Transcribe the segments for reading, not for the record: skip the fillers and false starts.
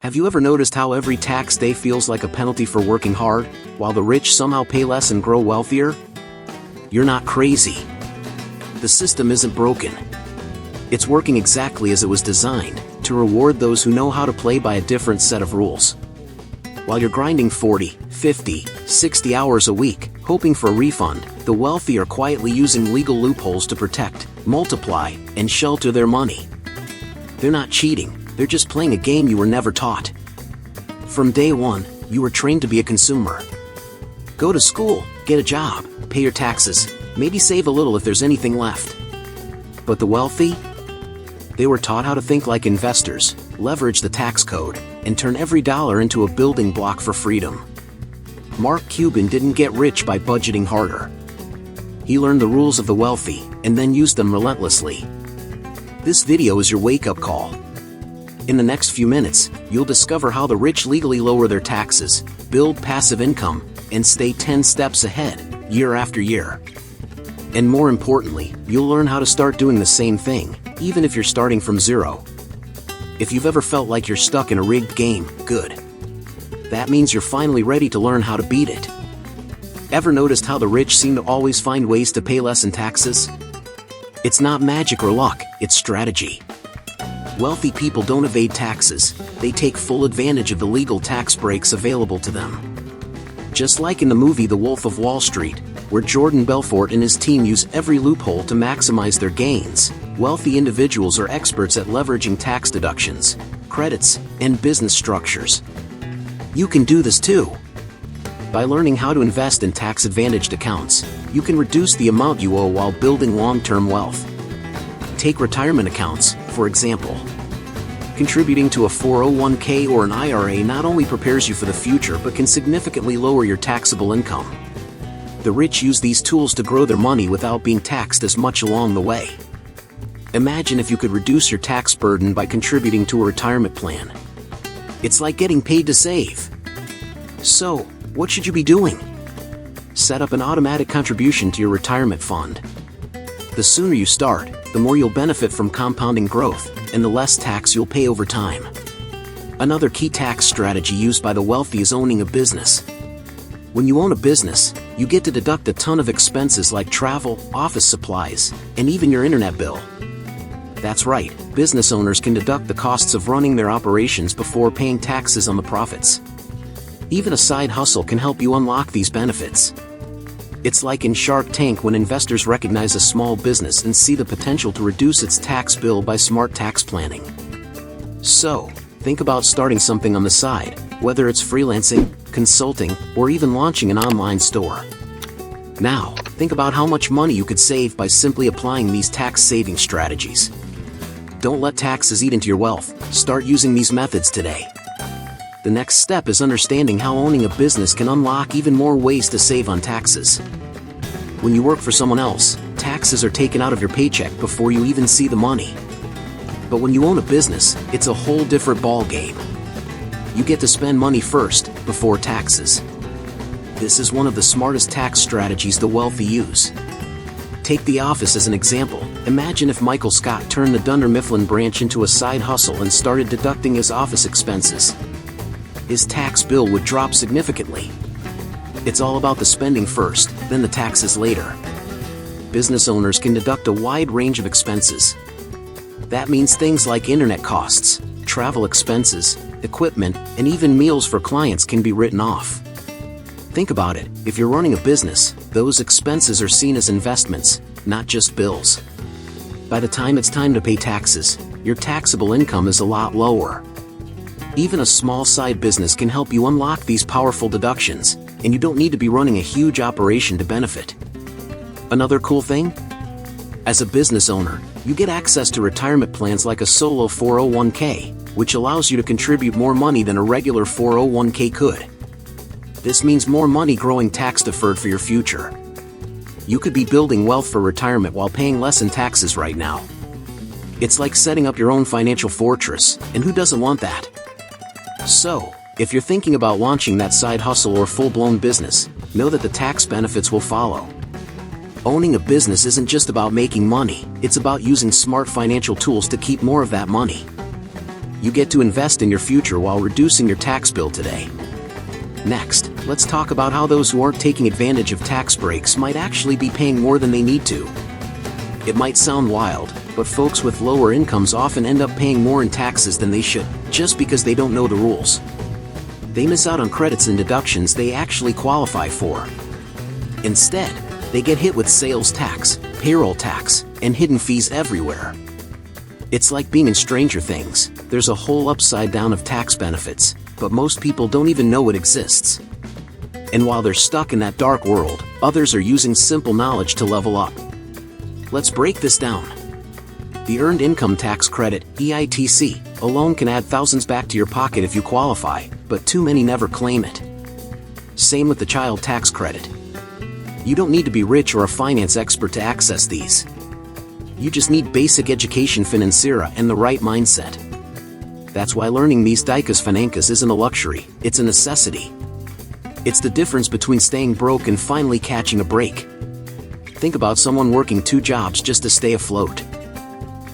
Have you ever noticed how every tax day feels like a penalty for working hard, while the rich somehow pay less and grow wealthier? You're not crazy. The system isn't broken. It's working exactly as it was designed, to reward those who know how to play by a different set of rules. While you're grinding 40, 50, 60 hours a week, hoping for a refund, the wealthy are quietly using legal loopholes to protect, multiply, and shelter their money. They're not cheating, they're just playing a game you were never taught. From day one, you were trained to be a consumer. Go to school, get a job, pay your taxes, maybe save a little if there's anything left. But the wealthy? They were taught how to think like investors, leverage the tax code, and turn every dollar into a building block for freedom. Mark Cuban didn't get rich by budgeting harder. He learned the rules of the wealthy, and then used them relentlessly. This video is your wake-up call. In the next few minutes, you'll discover how the rich legally lower their taxes, build passive income, and stay 10 steps ahead, year after year. And more importantly, you'll learn how to start doing the same thing, even if you're starting from zero. If you've ever felt like you're stuck in a rigged game, good. That means you're finally ready to learn how to beat it. Ever noticed how the rich seem to always find ways to pay less in taxes? It's not magic or luck, it's strategy. Wealthy people don't evade taxes, they take full advantage of the legal tax breaks available to them. Just like in the movie The Wolf of Wall Street, where Jordan Belfort and his team use every loophole to maximize their gains, wealthy individuals are experts at leveraging tax deductions, credits, and business structures. You can do this too. By learning how to invest in tax-advantaged accounts, you can reduce the amount you owe while building long-term wealth. Take retirement accounts, for example. Contributing to a 401k or an IRA not only prepares you for the future but can significantly lower your taxable income. The rich use these tools to grow their money without being taxed as much along the way. Imagine if you could reduce your tax burden by contributing to a retirement plan. It's like getting paid to save. So, what should you be doing? Set up an automatic contribution to your retirement fund. The sooner you start, the more you'll benefit from compounding growth, and the less tax you'll pay over time. Another key tax strategy used by the wealthy is owning a business. When you own a business, you get to deduct a ton of expenses like travel, office supplies, and even your internet bill. That's right, business owners can deduct the costs of running their operations before paying taxes on the profits. Even a side hustle can help you unlock these benefits. It's like in Shark Tank when investors recognize a small business and see the potential to reduce its tax bill by smart tax planning. So, think about starting something on the side, whether it's freelancing, consulting, or even launching an online store. Now, think about how much money you could save by simply applying these tax-saving strategies. Don't let taxes eat into your wealth, start using these methods today. The next step is understanding how owning a business can unlock even more ways to save on taxes. When you work for someone else, taxes are taken out of your paycheck before you even see the money. But when you own a business, it's a whole different ballgame. You get to spend money first, before taxes. This is one of the smartest tax strategies the wealthy use. Take The Office as an example. Imagine if Michael Scott turned the Dunder Mifflin branch into a side hustle and started deducting his office expenses. His tax bill would drop significantly. It's all about the spending first, then the taxes later. Business owners can deduct a wide range of expenses. That means things like internet costs, travel expenses, equipment, and even meals for clients can be written off. Think about it, if you're running a business, those expenses are seen as investments, not just bills. By the time it's time to pay taxes, your taxable income is a lot lower. Even a small side business can help you unlock these powerful deductions, and you don't need to be running a huge operation to benefit. Another cool thing? As a business owner, you get access to retirement plans like a solo 401k, which allows you to contribute more money than a regular 401k could. This means more money growing tax-deferred for your future. You could be building wealth for retirement while paying less in taxes right now. It's like setting up your own financial fortress, and who doesn't want that? So, if you're thinking about launching that side hustle or full-blown business, know that the tax benefits will follow. Owning a business isn't just about making money, it's about using smart financial tools to keep more of that money. You get to invest in your future while reducing your tax bill today. Next, let's talk about how those who aren't taking advantage of tax breaks might actually be paying more than they need to. It might sound wild, but folks with lower incomes often end up paying more in taxes than they should, just because they don't know the rules. They miss out on credits and deductions they actually qualify for. Instead, they get hit with sales tax, payroll tax, and hidden fees everywhere. It's like being in Stranger Things. There's a whole upside down of tax benefits, but most people don't even know it exists. And while they're stuck in that dark world, others are using simple knowledge to level up. Let's break this down. The Earned Income Tax Credit, EITC, alone can add thousands back to your pocket if you qualify, but too many never claim it. Same with the Child Tax Credit. You don't need to be rich or a finance expert to access these. You just need basic education financiera and the right mindset. That's why learning these dicas financas isn't a luxury, it's a necessity. It's the difference between staying broke and finally catching a break. Think about someone working 2 jobs just to stay afloat.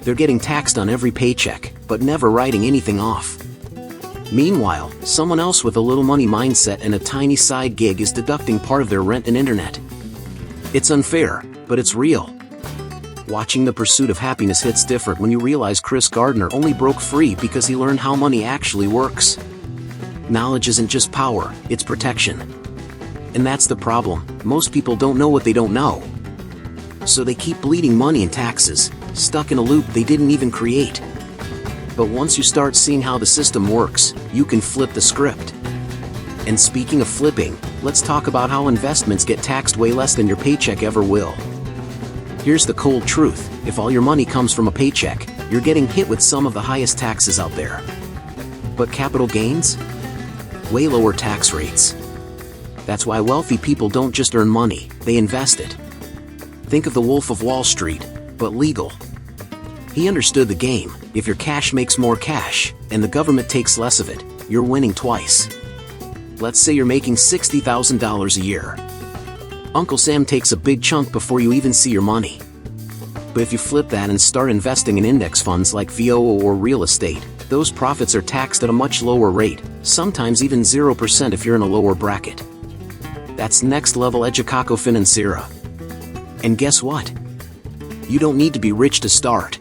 They're getting taxed on every paycheck, but never writing anything off. Meanwhile, someone else with a little money mindset and a tiny side gig is deducting part of their rent and internet. It's unfair, but it's real. Watching The Pursuit of Happiness hits different when you realize Chris Gardner only broke free because he learned how money actually works. Knowledge isn't just power, it's protection. And that's the problem, most people don't know what they don't know. So they keep bleeding money in taxes, stuck in a loop they didn't even create. But once you start seeing how the system works, you can flip the script. And speaking of flipping, let's talk about how investments get taxed way less than your paycheck ever will. Here's the cold truth, if all your money comes from a paycheck, you're getting hit with some of the highest taxes out there. But capital gains? Way lower tax rates. That's why wealthy people don't just earn money, they invest it. Think of the Wolf of Wall Street, but legal. He understood the game. If your cash makes more cash, and the government takes less of it, you're winning twice. Let's say you're making $60,000 a year. Uncle Sam takes a big chunk before you even see your money. But if you flip that and start investing in index funds like VOO or real estate, those profits are taxed at a much lower rate, sometimes even 0% if you're in a lower bracket. That's next level educaco financiera. And guess what? You don't need to be rich to start.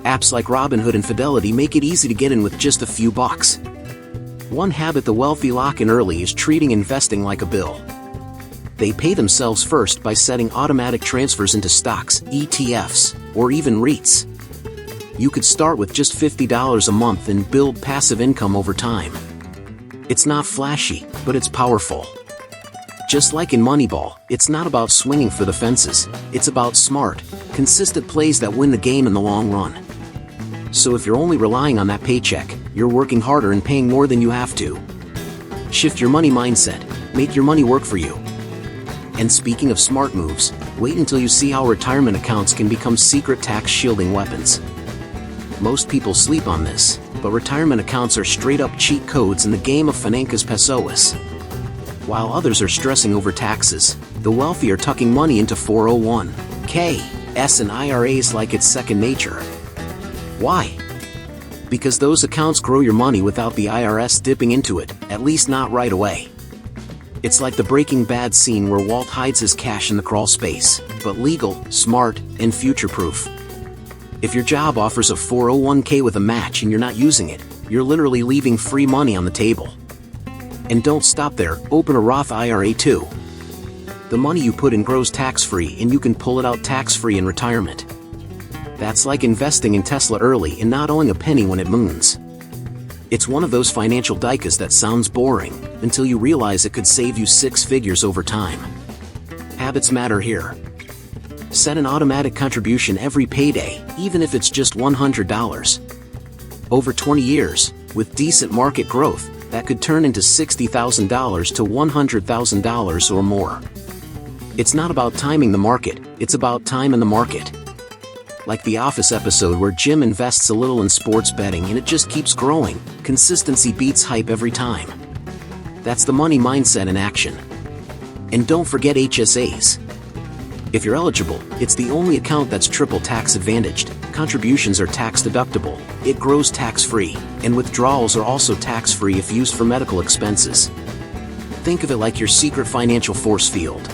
Apps like Robinhood and Fidelity make it easy to get in with just a few bucks. One habit the wealthy lock in early is treating investing like a bill. They pay themselves first by setting automatic transfers into stocks, ETFs, or even REITs. You could start with just $50 a month and build passive income over time. It's not flashy, but it's powerful. Just like in Moneyball, it's not about swinging for the fences, it's about smart, consistent plays that win the game in the long run. So if you're only relying on that paycheck, you're working harder and paying more than you have to. Shift your money mindset, make your money work for you. And speaking of smart moves, wait until you see how retirement accounts can become secret tax shielding weapons. Most people sleep on this, but retirement accounts are straight up cheat codes in the game of financas pesoas. While others are stressing over taxes, the wealthy are tucking money into 401(k)s and IRAs like it's second nature. Why? Because those accounts grow your money without the IRS dipping into it, at least not right away. It's like the Breaking Bad scene where Walt hides his cash in the crawl space, but legal, smart, and future-proof. If your job offers a 401(k) with a match and you're not using it, you're literally leaving free money on the table. And don't stop there, open a Roth IRA too. The money you put in grows tax-free and you can pull it out tax-free in retirement. That's like investing in Tesla early and not owing a penny when it moons. It's one of those financial dicas that sounds boring, until you realize it could save you 6 figures over time. Habits matter here. Set an automatic contribution every payday, even if it's just $100. Over 20 years, with decent market growth, that could turn into $60,000 to $100,000 or more. It's not about timing the market, it's about time in the market. Like the Office episode where Jim invests a little in sports betting and it just keeps growing, consistency beats hype every time. That's the money mindset in action. And don't forget HSAs. If you're eligible, it's the only account that's triple tax advantaged. Contributions are tax-deductible, it grows tax-free, and withdrawals are also tax-free if used for medical expenses. Think of it like your secret financial force field.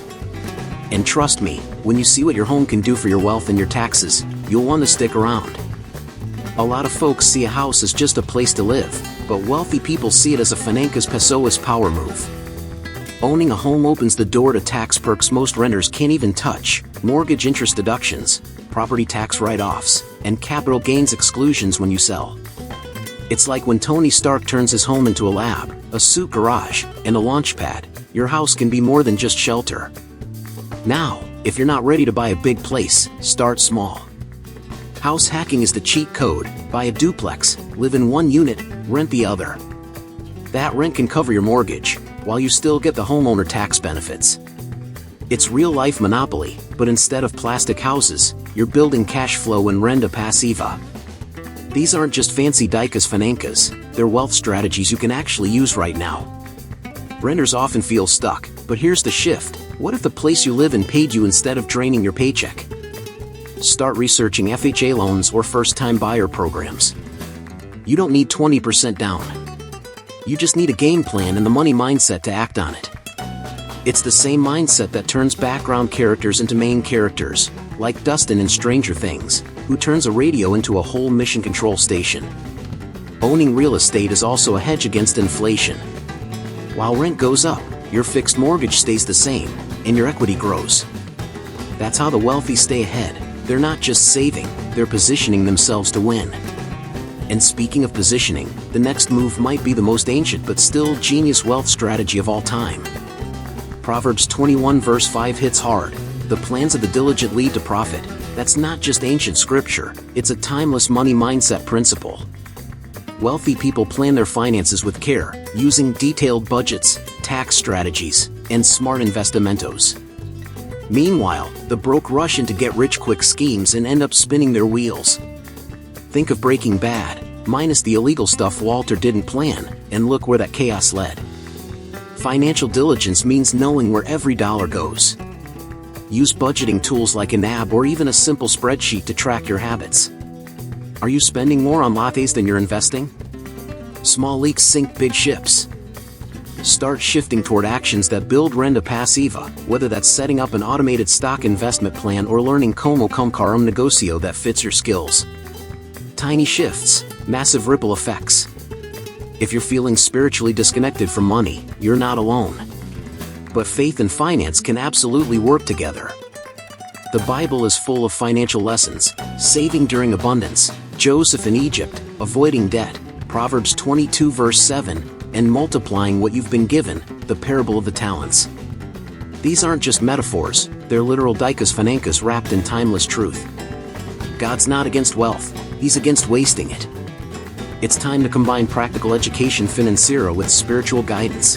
And trust me, when you see what your home can do for your wealth and your taxes, you'll want to stick around. A lot of folks see a house as just a place to live, but wealthy people see it as a Financas Pessoas power move. Owning a home opens the door to tax perks most renters can't even touch: mortgage interest deductions, property tax write-offs, and capital gains exclusions when you sell. It's like when Tony Stark turns his home into a lab, a suit garage, and a launch pad. Your house can be more than just shelter. Now, if you're not ready to buy a big place, start small. House hacking is the cheat code. Buy a duplex, live in one unit, rent the other. That rent can cover your mortgage, while you still get the homeowner tax benefits. It's real-life monopoly, but instead of plastic houses, you're building cash flow and renda passiva. These aren't just fancy dicas financas, they're wealth strategies you can actually use right now. Renters often feel stuck, but here's the shift: what if the place you live in paid you instead of draining your paycheck? Start researching FHA loans or first-time buyer programs. You don't need 20% down. You just need a game plan and the money mindset to act on it. It's the same mindset that turns background characters into main characters, like Dustin in Stranger Things, who turns a radio into a whole mission control station. Owning real estate is also a hedge against inflation. While rent goes up, your fixed mortgage stays the same, and your equity grows. That's how the wealthy stay ahead. They're not just saving, they're positioning themselves to win. And speaking of positioning, the next move might be the most ancient but still genius wealth strategy of all time. Proverbs 21 verse 5 hits hard. The plans of the diligent lead to profit. That's not just ancient scripture, it's a timeless money mindset principle. Wealthy people plan their finances with care, using detailed budgets, tax strategies, and smart investimentos. Meanwhile, the broke rush into get-rich-quick schemes and end up spinning their wheels. Think of Breaking Bad, minus the illegal stuff Walter didn't plan, and look where that chaos led. Financial diligence means knowing where every dollar goes. Use budgeting tools like an app or even a simple spreadsheet to track your habits. Are you spending more on lattes than you're investing? Small leaks sink big ships. Start shifting toward actions that build renda passiva, whether that's setting up an automated stock investment plan or learning como comprar negocio that fits your skills. Tiny shifts, massive ripple effects. If you're feeling spiritually disconnected from money, you're not alone. But faith and finance can absolutely work together. The Bible is full of financial lessons: saving during abundance, Joseph in Egypt, avoiding debt, Proverbs 22 verse 7, and multiplying what you've been given, the parable of the talents. These aren't just metaphors, they're literal dicas financas wrapped in timeless truth. God's not against wealth, He's against wasting it. It's time to combine practical education financiera with spiritual guidance.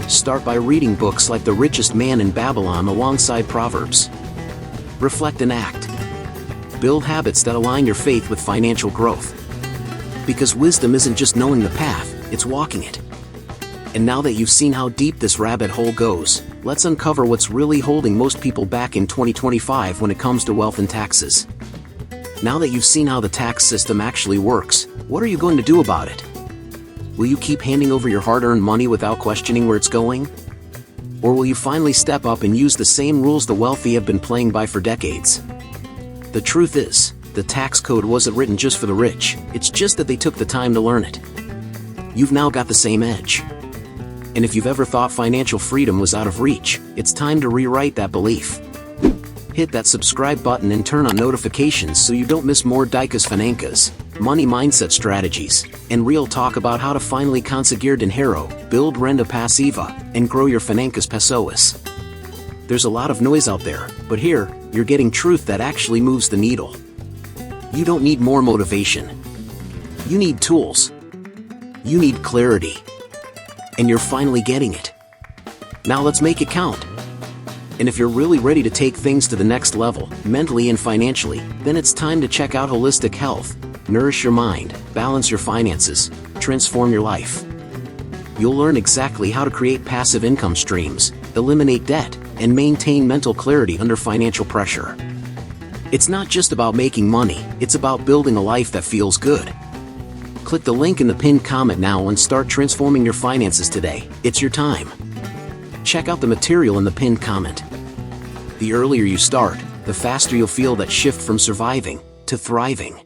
Start by reading books like The Richest Man in Babylon alongside Proverbs. Reflect and act. Build habits that align your faith with financial growth. Because wisdom isn't just knowing the path, it's walking it. And now that you've seen how deep this rabbit hole goes, let's uncover what's really holding most people back in 2025 when it comes to wealth and taxes. Now that you've seen how the tax system actually works, what are you going to do about it? Will you keep handing over your hard-earned money without questioning where it's going? Or will you finally step up and use the same rules the wealthy have been playing by for decades? The truth is, the tax code wasn't written just for the rich, it's just that they took the time to learn it. You've now got the same edge. And if you've ever thought financial freedom was out of reach, it's time to rewrite that belief. Hit that subscribe button and turn on notifications so you don't miss more dicas financas, money mindset strategies, and real talk about how to finally conseguir dinero, build renda passiva, and grow your financas pessoas. There's a lot of noise out there, but here, you're getting truth that actually moves the needle. You don't need more motivation. You need tools. You need clarity. And you're finally getting it. Now let's make it count. And if you're really ready to take things to the next level, mentally and financially, then it's time to check out Holistic Health. Nourish your mind, balance your finances, transform your life. You'll learn exactly how to create passive income streams, eliminate debt, and maintain mental clarity under financial pressure. It's not just about making money, it's about building a life that feels good. Click the link in the pinned comment now and start transforming your finances today. It's your time. Check out the material in the pinned comment. The earlier you start, the faster you'll feel that shift from surviving to thriving.